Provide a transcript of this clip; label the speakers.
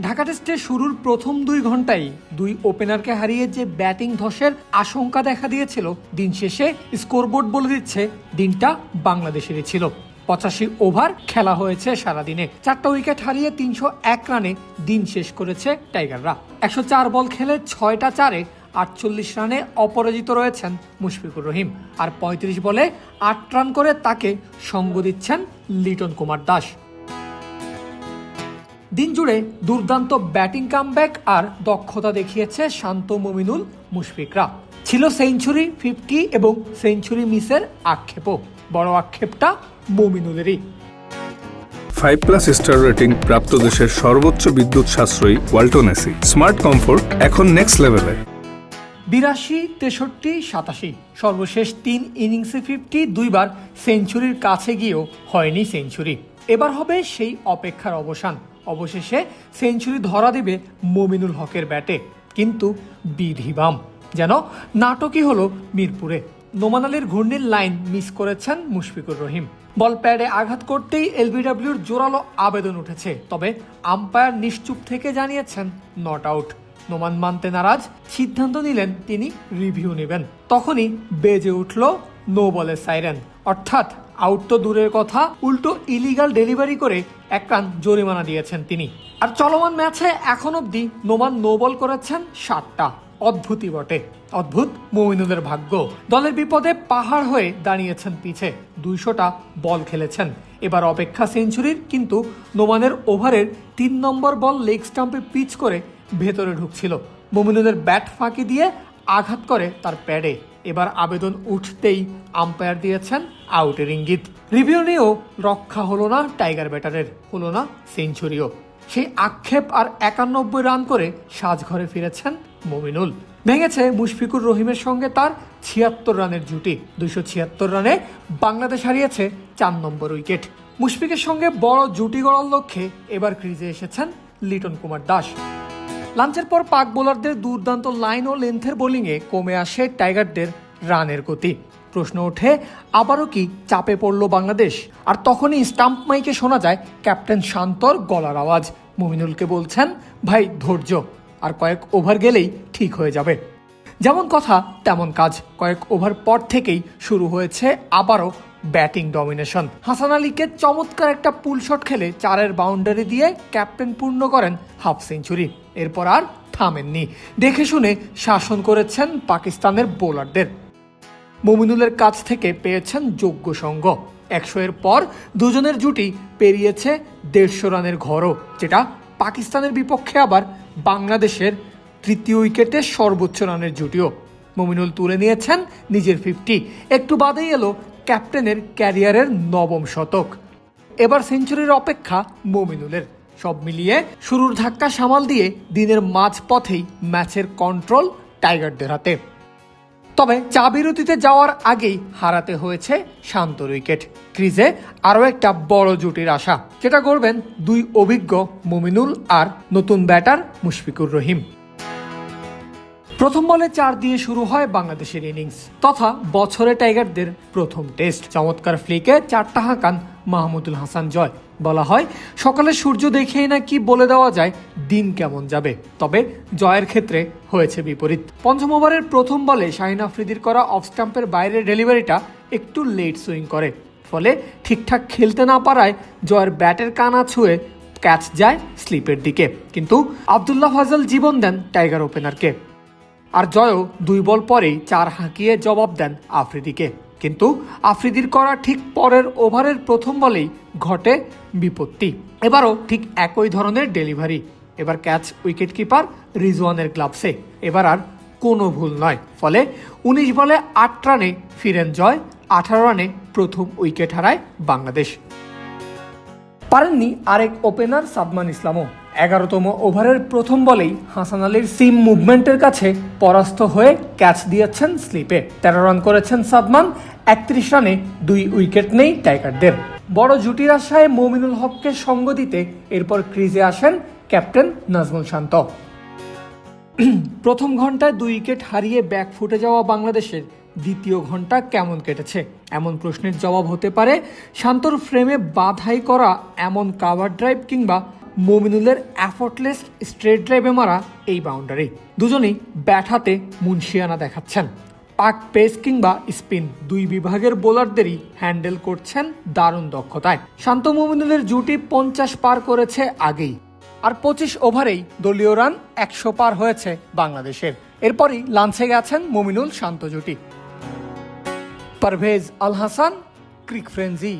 Speaker 1: ঢাকা টেস্টের শুরুর প্রথম 2 ঘন্টায় দুই ওপেনারকে হারিয়ে যে ব্যাটিং ধসের আশঙ্কা দেখা দিয়েছিল, দিন শেষে স্কোরবোর্ড বলে দিচ্ছে দিনটা বাংলাদেশেরই ছিল। 85 ওভার খেলা হয়েছে সারাদিনে, 4টা উইকেট হারিয়ে 301 রানে দিন শেষ করেছে টাইগাররা। 104 বল খেলে 6টা 4-এ 48 রানে অপরাজিত রয়েছেন মুশফিকুর রহিম। আর 35 বলে 8 রান করে তাকে সঙ্গ দিচ্ছেন লিটন কুমার দাস। দিন জুড়ে দুর্দান্ত ব্যাটিং কামব্যাক আর দক্ষতা দেখিয়েছে শান্ত, মমিনুল, মুশফিকরা। ছিল সেঞ্চুরি, 50 এবং সেঞ্চুরি মিসের আক্ষেপও। বড় আক্ষেপটা মমিনুলেরই।
Speaker 2: 5+ স্টার রেটিং প্রাপ্ত দেশের সর্বোচ্চ বিদ্যুৎ সাশ্রয়ী ওয়ালটন এসি। স্মার্ট কমফোর্ট এখন নেক্সট লেভেলে।
Speaker 1: 82, 63, 87 সর্বশেষ 3 ইনিংসে 50, 2বার সেঞ্চুরির কাছে গিয়েও হয়নি সেঞ্চুরি। এবার হবে সেই অপেক্ষার অবসান। অবশেষে সেঞ্চুরি ধরা দেবে মমিনুল হকের ব্যাটে, কিন্তু বিধিবাম যেন নাটকই হলো মিরপুরে। নোমান আলীর ঘূর্ণির লাইন মিস করেছেন মুশফিকুর রহিম। বল প্যাডে আঘাত করতেই এলবিডব্লিউর জোরালো আবেদন উঠেছে, তবে আম্পায়ার নিশ্চুপ থেকে জানিয়েছেন নট আউট। নোমান মানতে নারাজ, সিদ্ধান্ত নিলেন তিনি রিভিউ নেবেন। তখনই বেজে উঠল নো বলের সাইরেন, অর্থাৎ আউট তো দূরের কথা, উল্টো ইলিগাল ডেলিভারি করে 1 রান জরিমানা দিয়েছেন তিনি। আর চলমান ম্যাচে এখন অব্দি নোমান নো বল করেছেন 7টা। অদ্ভুতই বটে, অদ্ভুত মমিনুলের ভাগ্য। দলের বিপদে পাহাড় হয়ে দাঁড়িয়েছেন পিছে, 200টা বল খেলেছেন। এবার অপেক্ষা সেঞ্চুরির, কিন্তু নোমানের ওভারের 3 নম্বর বল লেগ স্টাম্পে পিচ করে ভেতরে ঢুকছিল। মমিনুলের ব্যাট ফাঁকি দিয়ে আঘাত করে তার প্যাডে। এবার আবেদন উঠতেই আম্পায়ার দিয়েছেন আউটের ইঙ্গিত। রিভিউ নিয়েও রক্ষা হলো না টাইগার ব্যাটারের, হলো না সেঞ্চুরিও। সেই আক্ষেপ আর 91 রান করে সাজঘরে ফিরেছেন মমিনুল। ভেঙেছে মুশফিকুর রহিমের সঙ্গে তার 76 রানের জুটি। 276 রানে বাংলাদেশ হারিয়েছে 4 নম্বর উইকেট। মুশফিকের সঙ্গে বড় জুটি গড়ার লক্ষ্যে এবার ক্রিজে এসেছেন লিটন কুমার দাস। লাঞ্চের পর পাক বোলারদের দুর্দান্ত লাইন ও লেন্থের বোলিংয়ে কমে আসে টাইগারদের রানের গতি। প্রশ্ন ওঠে, আবারও কি চাপে পড়ল বাংলাদেশ? আর তখনই স্টাম্প মাইকে শোনা যায় ক্যাপ্টেন শান্তর গলার আওয়াজ। মমিনুলকে বলছেন, ভাই ধৈর্য, আর কয়েক ওভার গেলেই ঠিক হয়ে যাবে। যেমন কথা তেমন কাজ। কয়েক ওভার পর থেকেই শুরু হয়েছে আবারও ব্যাটিং ডমিনেশন। হাসান আলীকে চমৎকার একটা পুল শট খেলে 4-এর বাউন্ডারি দিয়ে ক্যাপ্টেন পূর্ণ করেন হাফ সেঞ্চুরি। এরপর আর থামেননি, দেখে শুনে শাসন করেছেন পাকিস্তানের বোলারদের। মমিনুলের কাছ থেকে পেয়েছেন যোগ্য সঙ্গ। 100-এর পর দুজনের জুটি পেরিয়েছে 150 রানের ঘরও, যেটা পাকিস্তানের বিপক্ষে আবার বাংলাদেশের 3য় উইকেটে সর্বোচ্চ রানের জুটিও। মমিনুল তুলে নিয়েছেন নিজের 50। একটু বাদেই এলো ক্যাপ্টেনের ক্যারিয়ারের 9ম শতক। এবার সেঞ্চুরির অপেক্ষা মমিনুলের। সব মিলিয়ে শুরুর ধাক্কা সামাল দিয়ে দিনের মাঝপথেই ম্যাচের কন্ট্রোল টাইগারদের হাতে। তবে চা বিরতিতে যাওয়ার আগেই হারাতে হয়েছে শান্তর উইকেট। ক্রিজে আরও একটা বড় জুটির আশা, যেটা করবেন 2 অভিজ্ঞ মমিনুল আর নতুন ব্যাটার মুশফিকুর রহিম। প্রথম বলে 4 দিয়ে শুরু হয় বাংলাদেশের ইনিংস, তথা বছরে টাইগারদের প্রথম টেস্ট। চমৎকার ফ্লিকে 4টা হাঁকান মাহমুদুল হাসান জয়। বলা হয় সকালে সূর্য দেখেই নাকি বলে দেওয়া যায় দিন কেমন যাবে, তবে জয়ের ক্ষেত্রে হয়েছে বিপরীত। 5ম ওভারের প্রথম বলে শাহিন আফ্রিদির করা অফ স্টাম্পের বাইরের ডেলিভারিটা একটু লেট সুইং করে, ফলে ঠিকঠাক খেলতে না পারায় জয়ের ব্যাটের কানা ছুঁয়ে ক্যাচ যায় স্লিপের দিকে। কিন্তু আবদুল্লাহ ফজল জীবন দেন টাইগার ওপেনারকে, আর জয়ও 2 বল পরেই 4 হাঁকিয়ে জবাব দেন আফ্রিদিকে। কিন্তু আফ্রিদির করা ঠিক পরের ওভারের প্রথম বলেই ঘটে বিপত্তি। এবারও ঠিক একই ধরনের ডেলিভারি। এবার ক্যাচ উইকেট কিপার রিজওয়ানের গ্লাভসে। এবার আর কোনো ভুল নয়, ফলে 19 বলে 8 রানে ফিরেন জয়। 18 রানে প্রথম উইকেট হারায় বাংলাদেশ। পারেননি আরেক ওপেনার সাদমান ইসলামও। 11তম ওভারের প্রথম বলেই হাসান আলীর সিম মুভমেন্টের কাছে পরাস্ত হয়ে ক্যাচ দিয়েছেন স্লিপে। 13 রান করেছেন সাদমান। 31 রানে 2 উইকেট নেই টাইগারদের। বড় জুটির আশায় মমিনুল হককে সঙ্গ দিতে এরপর ক্রিজে আসেন ক্যাপ্টেন নাজমুল শান্ত। প্রথম ঘন্টায় 2 উইকেট হারিয়ে ব্যাক ফুটে যাওয়া বাংলাদেশের দ্বিতীয় ঘন্টা কেমন কেটেছে, এমন প্রশ্নের জবাব হতে পারে শান্তর ফ্রেমে বাধাই করা এমন কাভার ড্রাইভ কিংবা মমিনুলের এফোর্টলেস স্ট্রেট ড্রাইভে মারা এই বাউন্ডারি। দুজনেই ব্যাট হাতে মুন্সিয়ানা দেখাচ্ছেন। পাক পেস কিংবা স্পিন দুই বিভাগের বোলারদেরই হ্যান্ডেল করছেন দারুণ দক্ষতায়। শান্ত মমিনুলের জুটি 50 পার করেছে আগেই, আর 25 ওভারেই দলীয় রান 100 পার হয়েছে বাংলাদেশের। এরপরই লাঞ্চে গেছেন মমিনুল শান্ত জুটি। পারভেজ আল হাসান, ক্রিক ফ্রেঞ্জি।